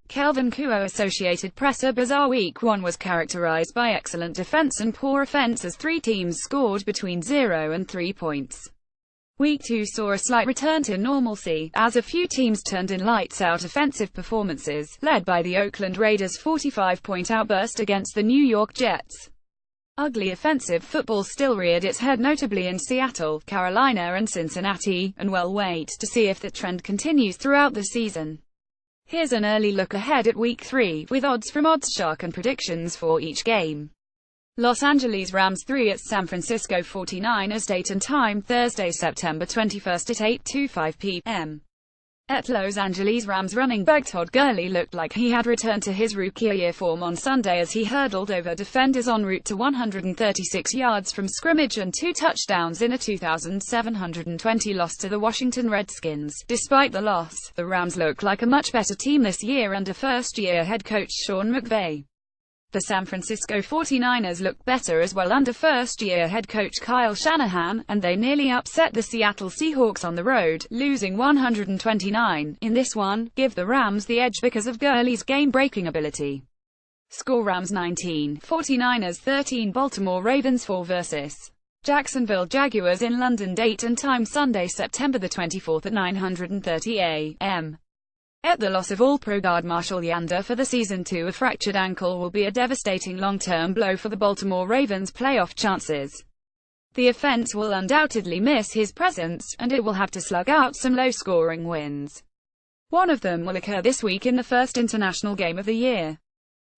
Kelvin Kuo, Associated Press. A bizarre Week 1 was characterized by excellent defense and poor offense as three teams scored between 0 and 3 points. Week 2 saw a slight return to normalcy, as a few teams turned in lights-out offensive performances, led by the Oakland Raiders' 45-point outburst against the New York Jets. Ugly offensive football still reared its head, notably in Seattle, Carolina and Cincinnati, and we'll wait to see if the trend continues throughout the season. Here's an early look ahead at Week 3, with odds from OddsShark and predictions for each game. Los Angeles Rams 3 at San Francisco 49ers. Date and time Thursday, September 21st at 8:25 p.m. At Los Angeles Rams running back Todd Gurley looked like he had returned to his rookie-year form on Sunday as he hurdled over defenders en route to 136 yards from scrimmage and 2 touchdowns in a 2,720 loss to the Washington Redskins. Despite the loss, the Rams look like a much better team this year under first-year head coach Sean McVay. The San Francisco 49ers look better as well under first-year head coach Kyle Shanahan, and they nearly upset the Seattle Seahawks on the road, losing 129. In this one, give the Rams the edge because of Gurley's game-breaking ability. Score: Rams 19, 49ers 13. Baltimore Ravens 4 vs. Jacksonville Jaguars in London. Date and time Sunday, September the 24th at 9:30 a.m. At the loss of All-Pro guard Marshall Yanda for the season to a fractured ankle will be a devastating long-term blow for the Baltimore Ravens' playoff chances. The offense will undoubtedly miss his presence, and it will have to slug out some low-scoring wins. One of them will occur this week in the first international game of the year.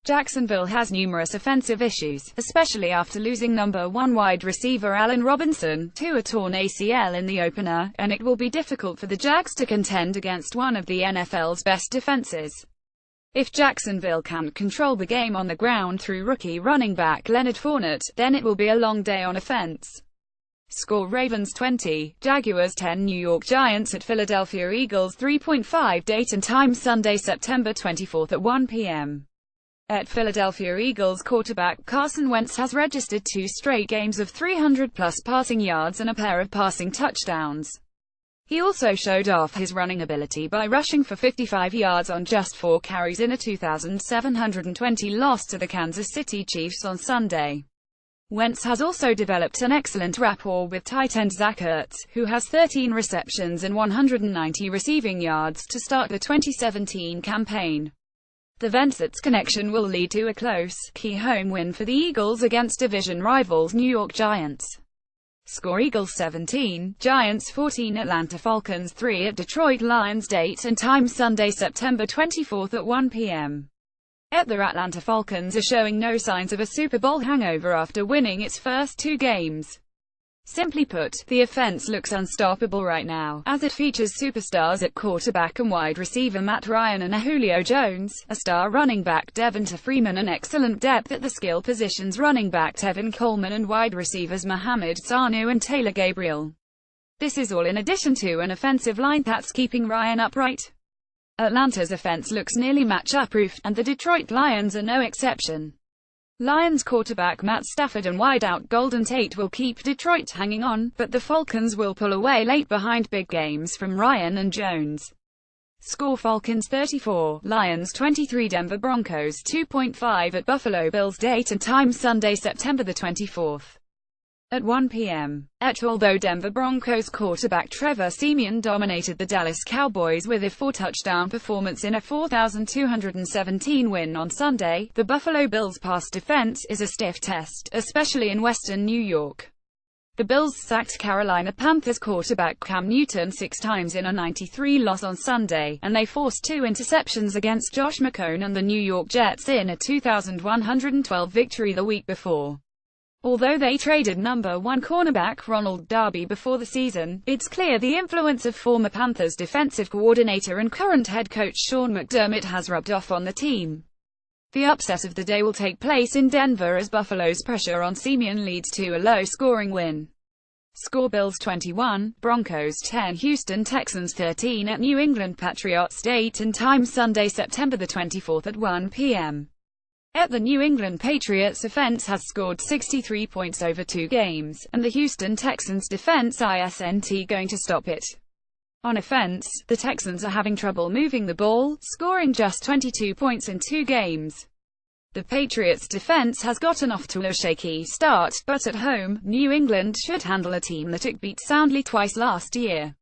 Jacksonville has numerous offensive issues, especially after losing number 1 wide receiver Allen Robinson to a torn ACL in the opener, and it will be difficult for the Jags to contend against one of the NFL's best defenses. If Jacksonville can't control the game on the ground through rookie running back Leonard Fournette, then it will be a long day on offense. Score: Ravens 20, Jaguars 10. New York Giants at Philadelphia Eagles 3.5. Date and time Sunday, September 24th at 1 p.m. At Philadelphia Eagles quarterback Carson Wentz has registered 2 straight games of 300-plus passing yards and a pair of passing touchdowns. He also showed off his running ability by rushing for 55 yards on just 4 carries in a 2,720 loss to the Kansas City Chiefs on Sunday. Wentz has also developed an excellent rapport with tight end Zach Ertz, who has 13 receptions and 190 receiving yards to start the 2017 campaign. The Wentz-Ertz connection will lead to a close, key home win for the Eagles against division rivals New York Giants. Score: Eagles 17, Giants 14. Atlanta Falcons 3 at Detroit Lions. Date and time Sunday, September 24th at 1 p.m. At the Atlanta Falcons are showing no signs of a Super Bowl hangover after winning its first 2 games. Simply put, the offense looks unstoppable right now, as it features superstars at quarterback and wide receiver Matt Ryan and Julio Jones, a star running back Devonta Freeman, and excellent depth at the skill positions running back Tevin Coleman and wide receivers Mohamed Sanu and Taylor Gabriel. This is all in addition to an offensive line that's keeping Ryan upright. Atlanta's offense looks nearly matchup-proof, and the Detroit Lions are no exception. Lions quarterback Matt Stafford and wideout Golden Tate will keep Detroit hanging on, but the Falcons will pull away late behind big games from Ryan and Jones. Score: Falcons 34, Lions 23. Denver Broncos 2.5 at Buffalo Bills. Date and time Sunday, September the 24th at 1 p.m. Although Denver Broncos quarterback Trevor Siemian dominated the Dallas Cowboys with a 4-touchdown performance in a 4,217 win on Sunday, the Buffalo Bills' pass defense is a stiff test, especially in western New York. The Bills sacked Carolina Panthers quarterback Cam Newton 6 times in a 93 loss on Sunday, and they forced 2 interceptions against Josh McCown and the New York Jets in a 2,112 victory the week before. Although they traded number 1 cornerback Ronald Darby before the season, it's clear the influence of former Panthers defensive coordinator and current head coach Sean McDermott has rubbed off on the team. The upset of the day will take place in Denver as Buffalo's pressure on Siemian leads to a low-scoring win. Score: Bills 21, Broncos 10. Houston Texans 13 at New England Patriots. Date and time Sunday, September the 24th at 1 p.m. At the New England Patriots offense has scored 63 points over 2 games, and the Houston Texans defense isn't going to stop it. On offense, the Texans are having trouble moving the ball, scoring just 22 points in 2 games. The Patriots' defense has gotten off to a shaky start, but at home, New England should handle a team that it beat soundly twice last year.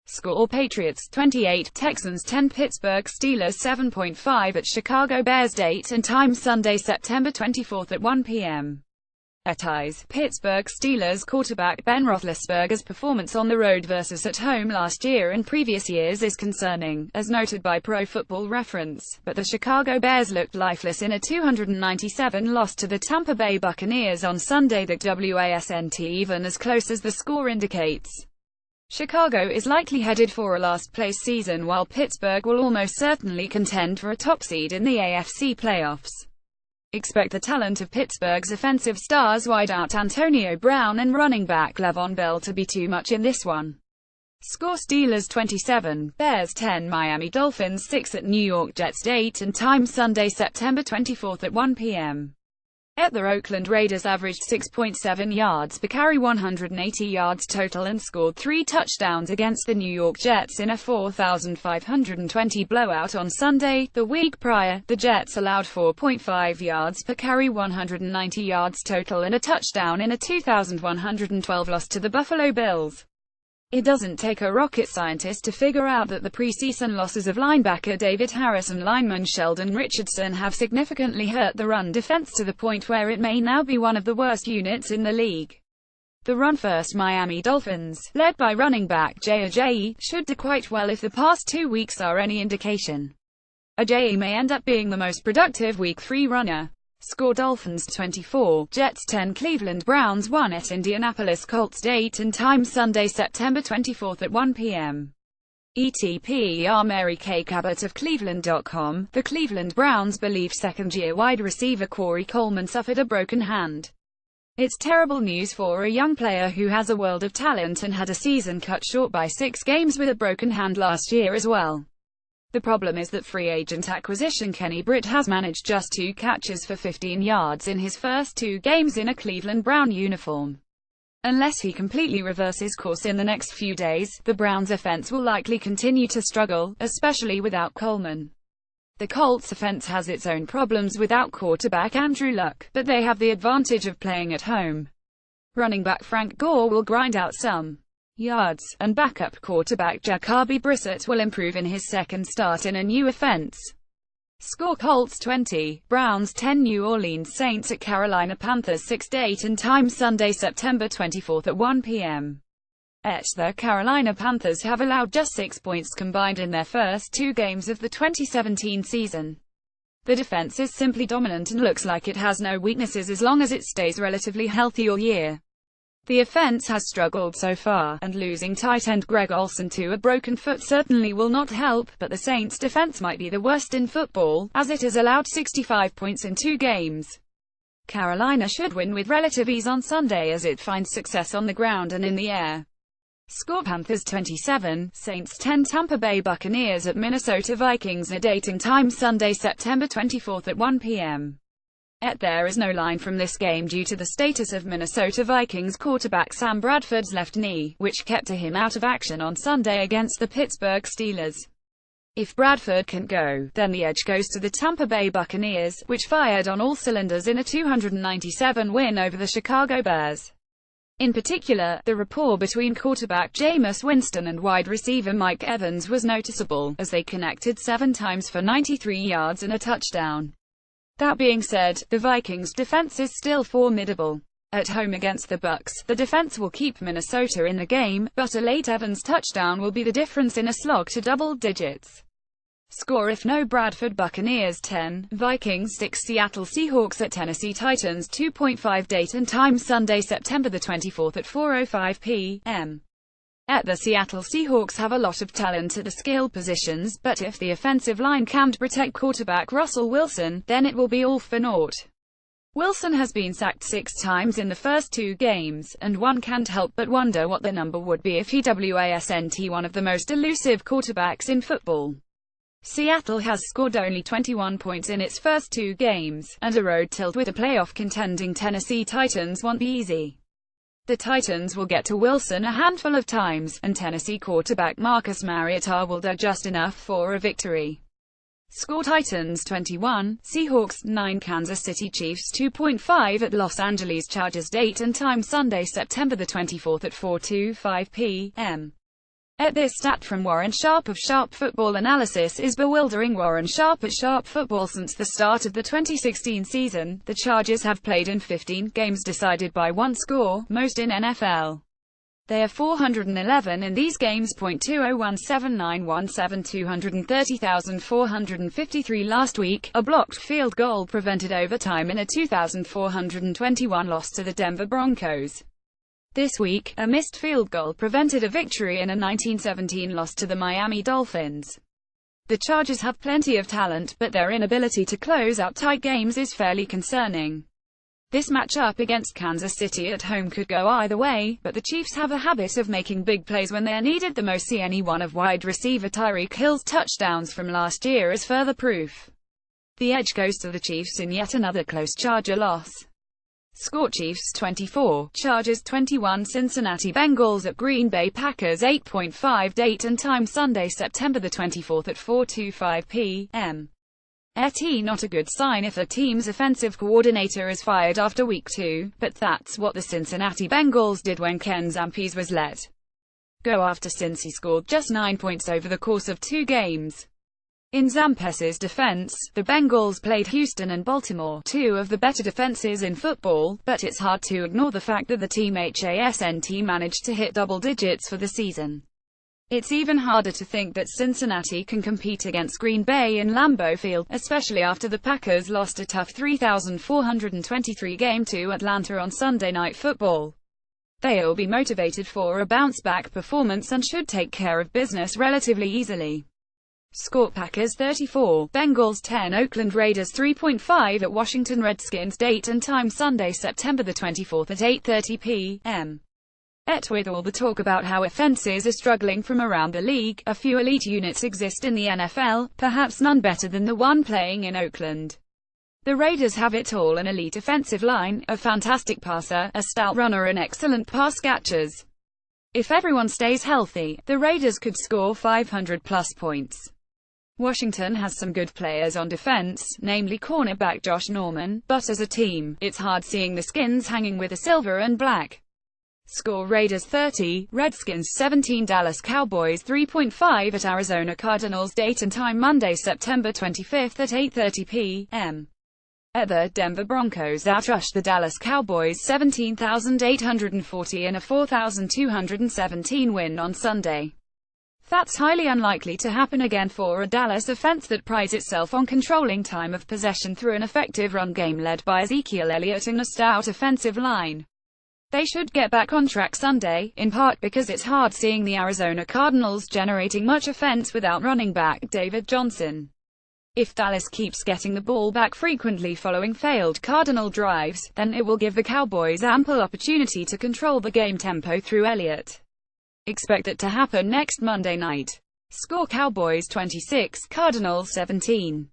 Score: Patriots 28, Texans 10. Pittsburgh Steelers 7.5 at Chicago Bears. Date and time Sunday, September 24 at 1 p.m. Ties: Pittsburgh Steelers quarterback Ben Roethlisberger's performance on the road versus at home last year and previous years is concerning, as noted by Pro Football Reference, but the Chicago Bears looked lifeless in a 297 loss to the Tampa Bay Buccaneers on Sunday. The WASNT even as close as the score indicates. Chicago is likely headed for a last-place season, while Pittsburgh will almost certainly contend for a top seed in the AFC playoffs. Expect the talent of Pittsburgh's offensive stars wideout Antonio Brown and running back Le'Veon Bell to be too much in this one. Score: Steelers 27, Bears 10. Miami Dolphins 6 at New York Jets. Date and time Sunday, September 24 at 1 p.m. The Oakland Raiders averaged 6.7 yards per carry, 180 yards total, and scored 3 touchdowns against the New York Jets in a 4,520 blowout on Sunday. The week prior, the Jets allowed 4.5 yards per carry, 190 yards total, and a touchdown in a 2,112 loss to the Buffalo Bills. It doesn't take a rocket scientist to figure out that the preseason losses of linebacker David Harris and lineman Sheldon Richardson have significantly hurt the run defense to the point where it may now be one of the worst units in the league. The run-first Miami Dolphins, led by running back Jay Ajayi, should do quite well if the past 2 weeks are any indication. Ajayi may end up being the most productive Week 3 runner. Score: Dolphins 24, Jets 10. Cleveland Browns 1 at Indianapolis Colts. Date and time Sunday, September 24 at 1 p.m. ETPR Mary Kay Cabot of Cleveland.com. The Cleveland Browns believe second-year wide receiver Corey Coleman suffered a broken hand. It's terrible news for a young player who has a world of talent and had a season cut short by 6 games with a broken hand last year as well. The problem is that free agent acquisition Kenny Britt has managed just 2 catches for 15 yards in his first 2 games in a Cleveland Brown uniform. Unless he completely reverses course in the next few days, the Browns' offense will likely continue to struggle, especially without Coleman. The Colts' offense has its own problems without quarterback Andrew Luck, but they have the advantage of playing at home. Running back Frank Gore will grind out some yards, and backup quarterback Jacoby Brissett will improve in his second start in a new offense. Score: Colts 20, Browns 10. New Orleans Saints at Carolina Panthers 6. Date and time Sunday, September 24 at 1 p.m. The Carolina Panthers have allowed just 6 points combined in their first 2 games of the 2017 season. The defense is simply dominant and looks like it has no weaknesses as long as it stays relatively healthy all year. The offense has struggled so far, and losing tight end Greg Olsen to a broken foot certainly will not help, but the Saints' defense might be the worst in football, as it has allowed 65 points in 2 games. Carolina should win with relative ease on Sunday as it finds success on the ground and in the air. Score: Panthers 27, Saints 10. Tampa Bay Buccaneers at Minnesota Vikings. Date and time Sunday, September 24 at 1 p.m. There is no line from this game due to the status of Minnesota Vikings quarterback Sam Bradford's left knee, which kept him out of action on Sunday against the Pittsburgh Steelers. If Bradford can go, then the edge goes to the Tampa Bay Buccaneers, which fired on all cylinders in a 297 win over the Chicago Bears. In particular, the rapport between quarterback Jameis Winston and wide receiver Mike Evans was noticeable, as they connected 7 times for 93 yards and a touchdown. That being said, the Vikings' defense is still formidable. At home against the Bucs, the defense will keep Minnesota in the game, but a late Evans touchdown will be the difference in a slog to double digits. Score: if no Bradford Buccaneers 10, Vikings 6. Seattle Seahawks at Tennessee Titans 2.5. Date and time Sunday, September 24 at 4:05 p.m. The Seattle Seahawks have a lot of talent at the skill positions, but if the offensive line can't protect quarterback Russell Wilson, then it will be all for naught. Wilson has been sacked 6 times in the first 2 games, and one can't help but wonder what the number would be if he wasn't one of the most elusive quarterbacks in football. Seattle has scored only 21 points in its first 2 games, and a road tilt with a playoff contending Tennessee Titans won't be easy. The Titans will get to Wilson a handful of times, and Tennessee quarterback Marcus Mariota will do just enough for a victory. Score: Titans 21, Seahawks 9, Kansas City Chiefs 2.5 at Los Angeles Chargers. Date and time Sunday, September the 24th at 4:25 p.m. At this stat from Warren Sharp of Sharp Football Analysis is bewildering. Warren Sharp at Sharp Football. Since the start of the 2016 season, the Chargers have played in 15 games decided by one score, most in NFL. They are 411 in these games. .20179172 230,453 last week. A blocked field goal prevented overtime in a 2,421 loss to the Denver Broncos. This week, a missed field goal prevented a victory in a 1917 loss to the Miami Dolphins. The Chargers have plenty of talent, but their inability to close out tight games is fairly concerning. This matchup against Kansas City at home could go either way, but the Chiefs have a habit of making big plays when they're needed the most. See any one of wide receiver Tyreek Hill's touchdowns from last year as further proof. The edge goes to the Chiefs in yet another close Charger loss. Score: Chiefs 24, Chargers 21. Cincinnati Bengals at Green Bay Packers 8.5. Date and time Sunday, September the 24th at 4:25 p.m. Not a good sign if a team's offensive coordinator is fired after week 2, but that's what the Cincinnati Bengals did when Ken Zampese was let go after Cincy scored just 9 points over the course of 2 games. In Zampese's defense, the Bengals played Houston and Baltimore, 2 of the better defenses in football, but it's hard to ignore the fact that the team HASNT managed to hit double digits for the season. It's even harder to think that Cincinnati can compete against Green Bay in Lambeau Field, especially after the Packers lost a tough 3,423 game to Atlanta on Sunday Night Football. They'll be motivated for a bounce-back performance and should take care of business relatively easily. Score: Packers 34, Bengals 10. Oakland Raiders 3.5 at Washington Redskins. Date and time Sunday, September the 24th at 8:30 p.m. With all the talk about how offenses are struggling from around the league, a few elite units exist in the NFL, perhaps none better than the one playing in Oakland. The Raiders have it all: an elite offensive line, a fantastic passer, a stout runner and excellent pass catchers. If everyone stays healthy, the Raiders could score 500+ points. Washington has some good players on defense, namely cornerback Josh Norman, but as a team, it's hard seeing the Skins hanging with a silver and black. Score: Raiders 30, Redskins 17. Dallas Cowboys 3.5 at Arizona Cardinals. Date and time Monday, September 25th at 8:30 p.m. The Denver Broncos outrushed the Dallas Cowboys 17,840 in a 4,217 win on Sunday. That's highly unlikely to happen again for a Dallas offense that prides itself on controlling time of possession through an effective run game led by Ezekiel Elliott and a stout offensive line. They should get back on track Sunday, in part because it's hard seeing the Arizona Cardinals generating much offense without running back David Johnson. If Dallas keeps getting the ball back frequently following failed Cardinal drives, then it will give the Cowboys ample opportunity to control the game tempo through Elliott. Expect that to happen next Monday night. Score: Cowboys 26, Cardinals 17.